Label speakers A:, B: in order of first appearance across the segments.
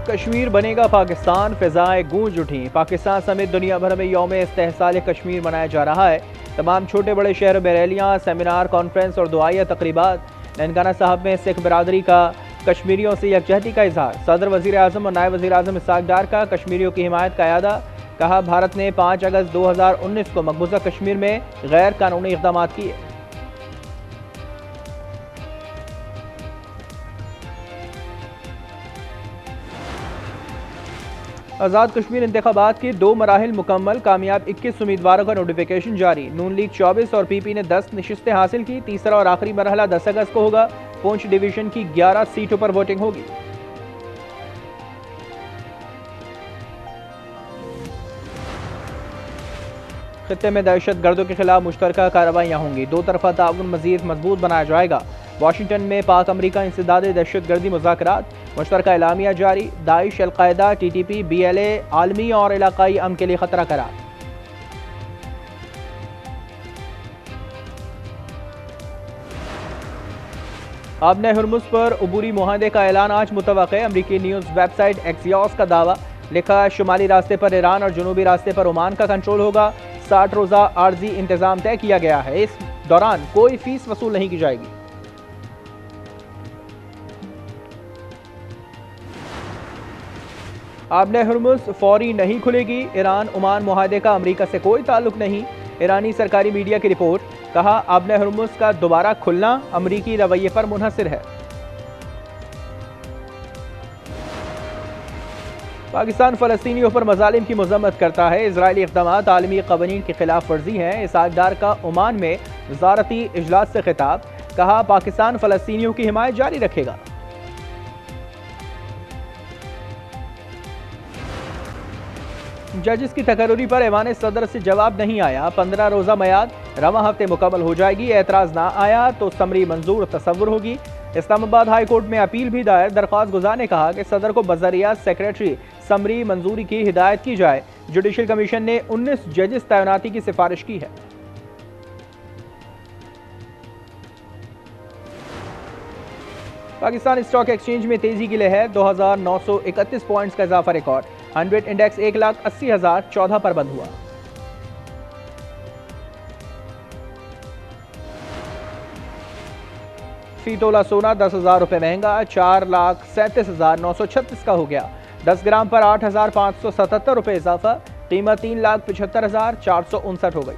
A: कश्मीर बनेगा पाकिस्तान, फिजाएं गूंज उठी। पाकिस्तान समेत दुनिया भर में यौम इस्तेहसाल कश्मीर मनाया जा रहा है। तमाम छोटे बड़े शहरों में रैलियां, सेमिनार, कॉन्फ्रेंस और दुआया तकरीबात। ननकाना साहब में सिख बरादरी का कश्मीरियों से यकजहती का इजहार। सदर, वजीर आजम और नायब वजीर आजम इसहाक डार का कश्मीरियों की हिमायत का अयादा। कहा, भारत ने 5 अगस्त 2019 को मकबूजा कश्मीर में गैर कानूनी इक़दाम किए। आज़ाद कश्मीर इंतखाबात के 2 मराहिल मुकम्मल, कामयाब 21 उम्मीदवारों का नोटिफिकेशन जारी। नून लीग 24 और पीपी ने 10 नशिस्तें हासिल की। तीसरा और आखिरी मरहला 10 अगस्त को होगा। पूंछ डिवीजन की 11 सीटों पर वोटिंग होगी। खित्ते में दहशत गर्दों के खिलाफ मुश्तरका कार्रवाइयाँ होंगी। 2 तरफा ताउन मजीद मजबूत बनाया जाएगा। वाशिंगटन में पाक अमरीका इंसदाद दहशत गर्दी मुज़ाकरात, मुश्तरका एलामिया जारी। दाइश, अलकायदा, TTP, BLA आलमी और इलाकाई अमन के लिए खतरा करार। आबने हुर्मुज़ पर अबूरी मुआहदे का ऐलान आज मुतवक्के। अमरीकी न्यूज़ वेबसाइट एक्सियोस का दावा। लिखा, शुमाली रास्ते पर ईरान और जनूबी रास्ते पर ओमान का कंट्रोल होगा। 60 रोज़ा आर्जी इंतजाम तय किया गया है। इस दौरान कोई फीस वसूल नहीं की जाएगी। आबने हुर्मुज़ फौरी नहीं खुलेगी। ईरान ओमान मुआहदे का अमरीका से कोई ताल्लुक नहीं। ईरानी सरकारी मीडिया की रिपोर्ट। कहा, आबने हुर्मुज़ का दोबारा खुलना अमरीकी रवैये पर मुनहसिर है। पाकिस्तान फ़लस्तीनियों पर मज़ालिम की मज़म्मत करता है। इजरायली इक़दामात आलमी क़वानीन की खिलाफ वर्जी हैं। इसहाक डार का ओमान में वज़ारती इजलास से खिताब। कहा, पाकिस्तान फ़लस्तीनियों की हिमायत जारी रखेगा। जजिस की तकर्री पर ऐवान सदर से जवाब नहीं आया। 15 रोज़ा मयाद रवा हफ्ते मुकम्मल हो जाएगी। एतराज़ ना आया तो समरी मंजूर तस्वुर होगी। इस्लामाबाद हाई कोर्ट में अपील भी दायर। दरख्वास्त गुजार ने कहा कि सदर को बज़रिया सेक्रेटरी समरी मंजूरी की हिदायत की जाए। जुडिशल कमीशन ने 19 जजिस तैनाती की सिफारिश की है। पाकिस्तान स्टॉक एक्सचेंज में तेजी की लहर। 2931 पॉइंट्स का इजाफा रिकॉर्ड। 100 इंडेक्स 1,80,014 पर बंद हुआ। फी तोला सोना 10,000 रुपये महंगा 4,37,936 का हो गया। 10 ग्राम पर 8,577 रुपये इजाफा। कीमत 3,75,459 हो गई।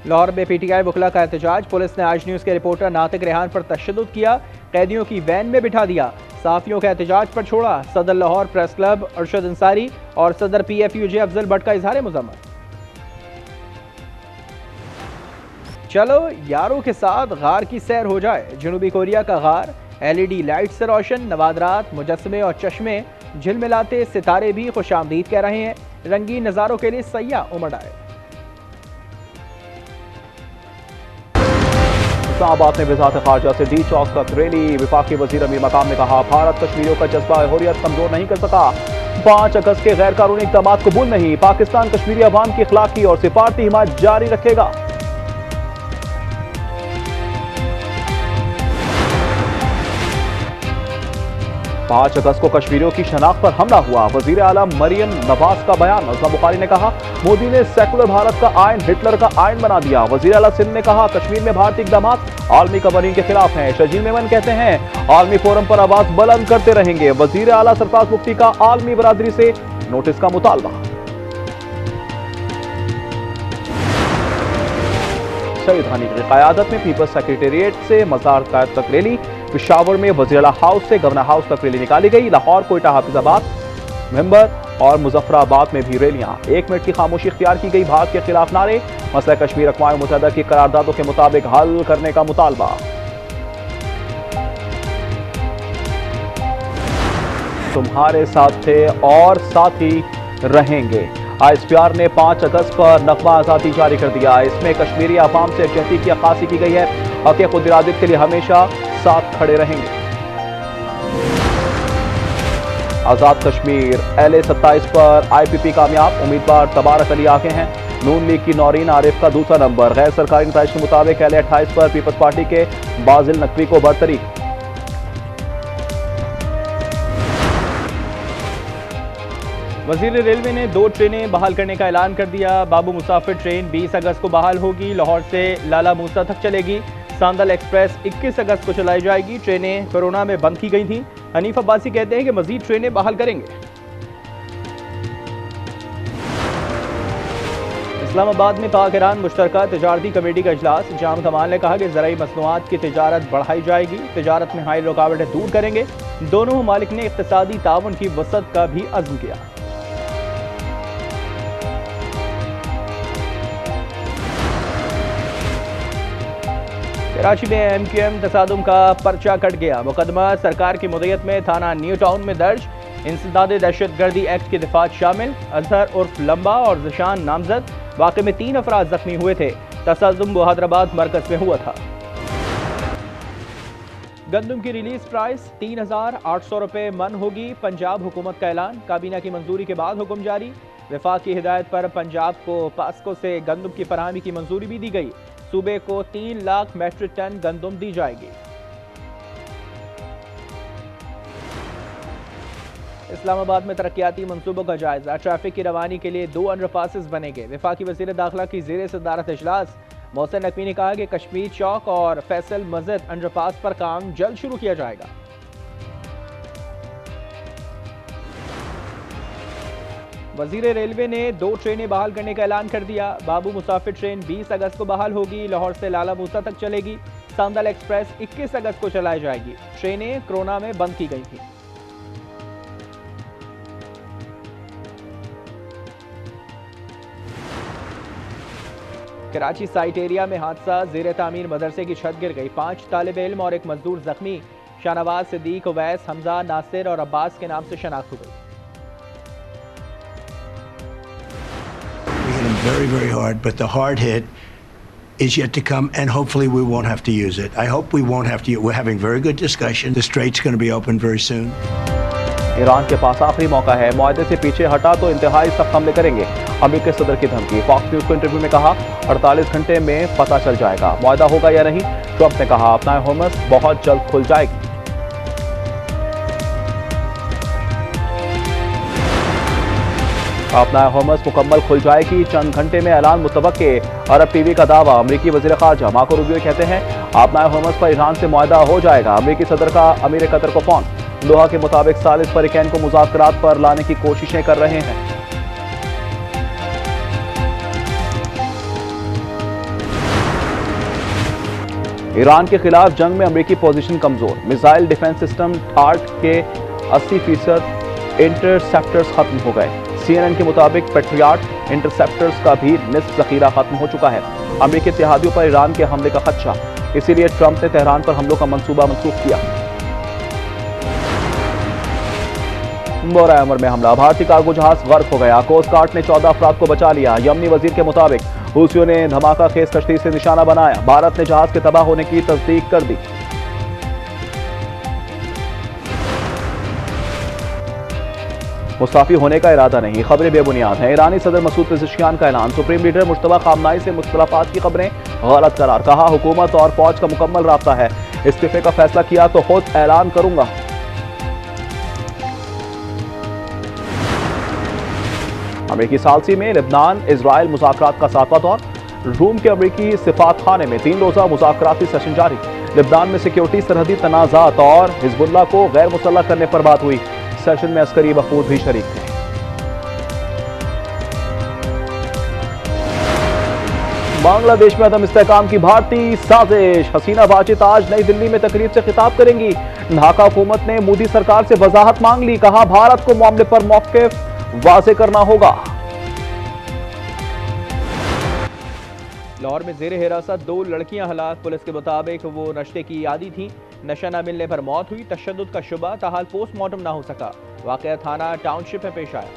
A: लाहौर में PTI वकला का एहतजाज। पुलिस ने आज न्यूज़ के रिपोर्टर नातिक रेहान पर तशद्दुद किया। कैदियों की वैन में बिठा दिया। सहाफ़ियों के एहतजाज पर छोड़ा। सदर लाहौर प्रेस क्लब अरशद अंसारी और सदर PFUJ अफजल भट्ट का इजहार मज़म्मत। चलो यारों के साथ गार की सैर हो जाए। जनूबी कोरिया का गार LED लाइट से रोशन। नवादरात, मुजस्समे और चश्मे झिलमिलाते सितारे भी खुशामदीद कह रहे हैं। रंगीन नज़ारों के लिए सयाह उमड़ आए।
B: इस्लामाबाद में वज़ारत ख़ारजा से डी चौक तक रैली। वफाकी वज़ीर अमीर मकाम ने कहा, भारत कश्मीरियों का जज्बा हुर्रियत कमजोर नहीं कर सका। 5 अगस्त के गैर कानूनी इक़दाम कबूल नहीं। पाकिस्तान कश्मीरी अवाम की अखलाकी और सिफारती हिमायत जारी रखेगा। 5 अगस्त को कश्मीरियों की शनाख्त पर हमला हुआ। वज़ीर आला मरियम नवाज का बयान। नज़मा बुखारी ने कहा, मोदी ने सेकुलर भारत का आयन हिटलर का आयन बना दिया। वज़ीर आला सिंध ने कहा, कश्मीर में भारतीय इक़दाम आलमी कवानीन के खिलाफ हैं। शजील मेमन कहते हैं, आलमी फोरम पर आवाज बुलंद करते रहेंगे। वज़ीर आला सरफराज मुफ्ती का आलमी बरादरी से नोटिस का मुतालबा। सईद हानी की क़यादत में पीपल्स सेक्रेटेरिएट से मज़ार तक रैली। पेशावर में वज़ीराला हाउस से गवर्नर हाउस तक रैली निकाली गई। लाहौर, कोयटा, हाफिजाबाद, मेंबर और मुजफ्फराबाद में भी रैलियां। 1 मिनट की खामोशी इख्तियार की गई। भारत के खिलाफ नारे। मसला कश्मीर अक़वाम मुत्तहिदा की करारदादों के मुताबिक हल करने का मुतालबा। तुम्हारे साथ थे और साथी रहेंगे। ISPR ने 5 अगस्त पर नगमा आज़ादी जारी कर दिया। इसमें कश्मीरी अवाम से यकजहती की अक्कासी की गई है। हक़ खुद इरादत के लिए हमेशा साथ खड़े रहेंगे। आज़ाद कश्मीर LA 27 पर IPP कामयाब। उम्मीदवार तबारक अली आगे हैं। नून लीग की नौरीन आरिफ का दूसरा नंबर। गैर सरकारी नताइज के मुताबिक LA 28 पर पीपल्स पार्टी के बाजिल नकवी को बरतरी।
A: वजीर रेलवे ने 2 ट्रेनें बहाल करने का ऐलान कर दिया। बाबू मुसाफिर ट्रेन 20 अगस्त को बहाल होगी, लाहौर से लाला मूसा तक चलेगी। सांदल एक्सप्रेस 21 अगस्त को चलाई जाएगी। ट्रेनें कोरोना में बंद की गई थीं। हनीफ अब्बासी कहते हैं कि मजीद ट्रेनें बहाल करेंगे। इस्लामाबाद में पाक ईरान मुश्तरका तिजारती कमेटी का इजलास। जाम कमाल ने कहा कि ज़राई मसनूआत की तिजारत बढ़ाई जाएगी, तिजारत में हाई रुकावटें दूर करेंगे। दोनों ममालिक ने इक़्तिसादी ताउन की वसअत का भी अज़्म किया। कराची में MQM तसादुम का पर्चा कट गया। मुकदमा सरकार की मुद्दत में थाना न्यू टाउन में दर्ज। इंसदाद दहशतगर्दी एक्ट के दिफात शामिल। अजहर उर्फ लंबा और ज़िशान नामजद। वाक़े में 3 अफराद जख्मी हुए थे। तसादुम बहादराबाद मरकज में हुआ था। गंदम की रिलीज प्राइस 3,800 रुपये मन होगी। पंजाब हुकूमत का ऐलान। काबीना की मंजूरी के बाद हुक्म जारी। वफाक की हिदायत पर पंजाब को पास्को से गंदम की फराहमी की मंजूरी भी दी गई। सूबे को 3 लाख मैट्रिक टन गंदम दी जाएगी। इस्लामाबाद में तरक्याती मंसूबों का जायजा। ट्रैफिक की रवानी के लिए 2 अंडरपासेस बनेंगे। वफाकी वज़ीर दाखिला की ज़ेर सदारत इजलास। मोहसिन नकवी ने कहा कि कश्मीर चौक और फैसल मस्जिद अंडरपास पर काम जल्द शुरू किया जाएगा। वजीर रेलवे ने 2 ट्रेनें बहाल करने का ऐलान कर दिया। बाबू मुसाफिर ट्रेन 20 अगस्त को बहाल होगी, लाहौर से लाला मूसा तक चलेगी। सांदल एक्सप्रेस 21 अगस्त को चलाई जाएगी। ट्रेनें कोरोना में बंद की गई थी। कराची साइट एरिया में हादसा। जेर तामीर मदरसे की छत गिर गई। 5 तालिब इल्म और एक मजदूर जख्मी। शाहनवाज, सिद्दीक, उवैस, हमजा, नासिर और अब्बास के नाम से शनाख्त हो गई।
C: Very, very hard, but the hard hit is yet to come, and hopefully we won't have to use it. I hope we won't have to. We're having very good discussion. The strait's going to be open very soon.
B: Iran के पास आखिरी मौका है, मुआहदे से पीछे हटा तो इंतहाई सख्त हमले करेंगे। अमेरिकी सदर की धमकी। फॉक्स न्यूज को इंटरव्यू में कहा 48 घंटे में पता चल जाएगा मुआहदा होगा या नहीं। ट्रंप ने कहा अपना होमस बहुत जल्द खुल जाएगी। अपना होमस मुकम्मल खुल जाएगी, चंद घंटे में ऐलान मुतवक्के। अरब टीवी का दावा। अमेरिकी वज़ीर ख़ारजा मार्को रूबियो कहते हैं अपना होमस पर ईरान से मुआहदा हो जाएगा। अमेरिकी सदर का अमीर कतर को फोन। दोहा के मुताबिक सालिस फरीकैन को मुज़ाकरात पर लाने की कोशिशें कर रहे हैं। ईरान के खिलाफ जंग में अमेरिकी पोजीशन कमजोर। मिसाइल डिफेंस सिस्टम थार्ड के 80% इंटरसेप्टर्स खत्म हो गए। CNN के मुताबिक पेट्रियाट इंटरसेप्टर्स का भी निस्फ ज़ख़ीरा खत्म हो चुका है। अमेरिकी इत्तेहादियों पर ईरान के हमले का खदशा, इसीलिए ट्रंप ने तेहरान पर हमलों का मंसूबा मनसूख किया। बोरा अमर में हमला। भारतीय कार्गो जहाज गर्क हो गया। कोस्ट गार्ड ने 14 अफराद को बचा लिया। यमनी वजीर के मुताबिक हूसियों ने धमाका खेज कश्ती से निशाना बनाया। भारत ने जहाज के तबाह होने की तस्दीक कर दी। मुस्ताफी होने का इरादा नहीं, खबरें बेबुनियाद हैं। ईरानी सदर मसूद पेज़ेश्कियान का ऐलान। सुप्रीम लीडर मुश्तबा खामनाई से मुख्तलाफात की खबरें गलत करार। कहा हुकूमत और फौज का मुकम्मल राब्ता है, इस्तीफे का फैसला किया तो खुद ऐलान करूंगा। अमेरिकी सालसी में लिबनान इजराइल मुज़ाकरात का 7वां दौर। रूम के अमेरिकी सिफात खाने में 3 रोज़ा मुज़ाकराती सेशन जारी। लिबनान में सिक्योरिटी, सरहदी तनाज़ात और हिजबुल्लाह को गैर मुसल्लह करने पर बात हुई। सेशन में अस्करी वफूद भी शरीक थे। बांग्लादेश में अदम इस्तेहकाम की भारतीय साजिश। हसीना वाजिद आज नई दिल्ली में तकरीब से खिताब करेंगी। ढाका हुकूमत ने मोदी सरकार से वजाहत मांग ली। कहा भारत को मामले पर मौक़िफ़ वाज़े करना होगा।
A: लाहौर में जेर हिरासत 2 लड़कियां हलाक। पुलिस के मुताबिक वो नशे की आदी थीं। नशा न मिलने पर मौत हुई। तशद्दुद का शुबा, ताहाल पोस्टमार्टम ना हो सका। वाक़या थाना टाउनशिप में पेश आया।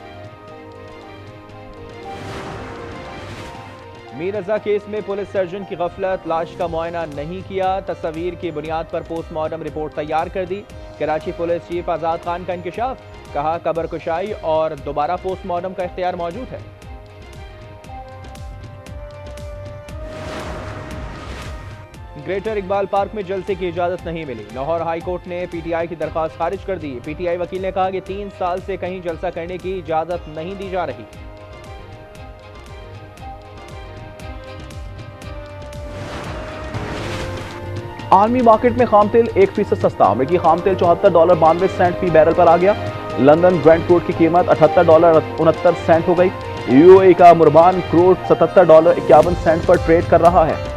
A: मीर रजा केस में पुलिस सर्जन की गफलत। लाश का मुआयना नहीं किया। तस्वीर की बुनियाद पर पोस्टमार्टम रिपोर्ट तैयार कर दी। कराची पुलिस चीफ आज़ाद खान का इंकशाफ। कहा कब्र कुशाई और दोबारा पोस्टमार्टम का इख्तियार मौजूद है। ग्रेटर इकबाल पार्क में जलसे की इजाजत नहीं मिली। लाहौर हाई कोर्ट ने पीटीआई की दरखास्त खारिज कर दी। पीटीआई वकील ने कहा कि 3 साल से कहीं जलसा करने की इजाजत नहीं दी जा रही।
B: आर्मी मार्केट में खाम तेल 1% सस्ता। अमेरिकी खाम तेल $74.92 फी बैरल पर आ गया। लंदन ब्रेंट क्रूड की कीमत $78.69 हो गई। यूएई का मुर्बान क्रूड $77.51 पर ट्रेड कर रहा है।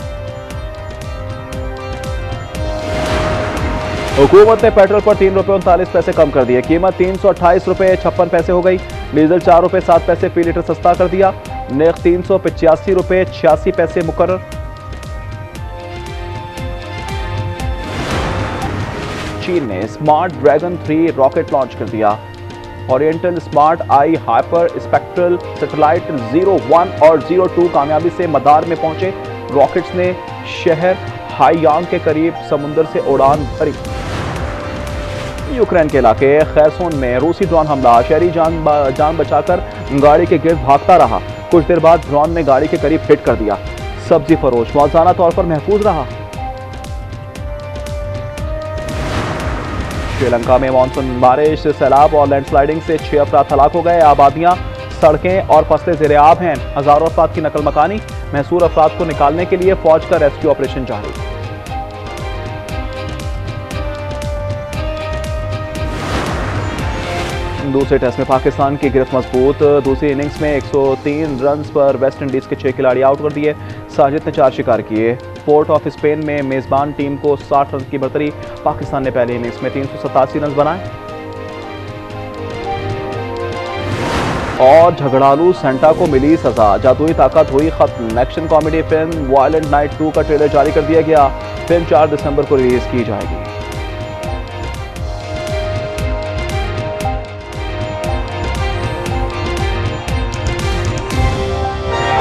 B: हुकूमत ने पेट्रोल पर ₹3.39 कम कर दिए। कीमत ₹328.56 हो गई। डीजल ₹4.07 फी लीटर सस्ता कर दिया। नेक ₹385.86 मुकर्रर। चीन ने स्मार्ट ड्रैगन 3 रॉकेट लॉन्च कर दिया। Oriental smart I hyper spectral satellite 01 और 02 कामयाबी से मदार में पहुंचे। रॉकेट्स ने शहर हाईयांग के करीब समुद्र से उड़ान भरी। यूक्रेन के इलाके खैरसोन में रूसी ड्रोन हमला। शहरी जान बचाकर गाड़ी के गिर्द भागता रहा। कुछ देर बाद ड्रोन ने गाड़ी के करीब हिट कर दिया। सब्जी फरोश मौजूदा तौर पर महफूज रहा। श्रीलंका में मानसून बारिश, सैलाब और लैंडस्लाइडिंग से 6 अफराद हलाक हो गए। आबादियां, सड़कें और फसलें ज़ेर-ए-आब हैं। हजारों अफराद की नकल मकानी। महसूर अफराद को निकालने के लिए फौज का रेस्क्यू ऑपरेशन जारी। दूसरे टेस्ट में पाकिस्तान की गिरफ्त मजबूत। दूसरी इनिंग्स में 103 रन पर वेस्ट इंडीज के 6 खिलाड़ी आउट कर दिए। साजिद ने 4 शिकार किए। पोर्ट ऑफ स्पेन में मेजबान टीम को 60 रन की बढ़तरी। पाकिस्तान ने पहली इनिंग्स में 387 रन बनाए। और झगड़ालू सेंटा को मिली सजा। जादुई ताकत हुई खत्म। Action comedy film violent night 2 का ट्रेलर जारी कर दिया गया। फिल्म 4 दिसंबर को रिलीज की जाएगी।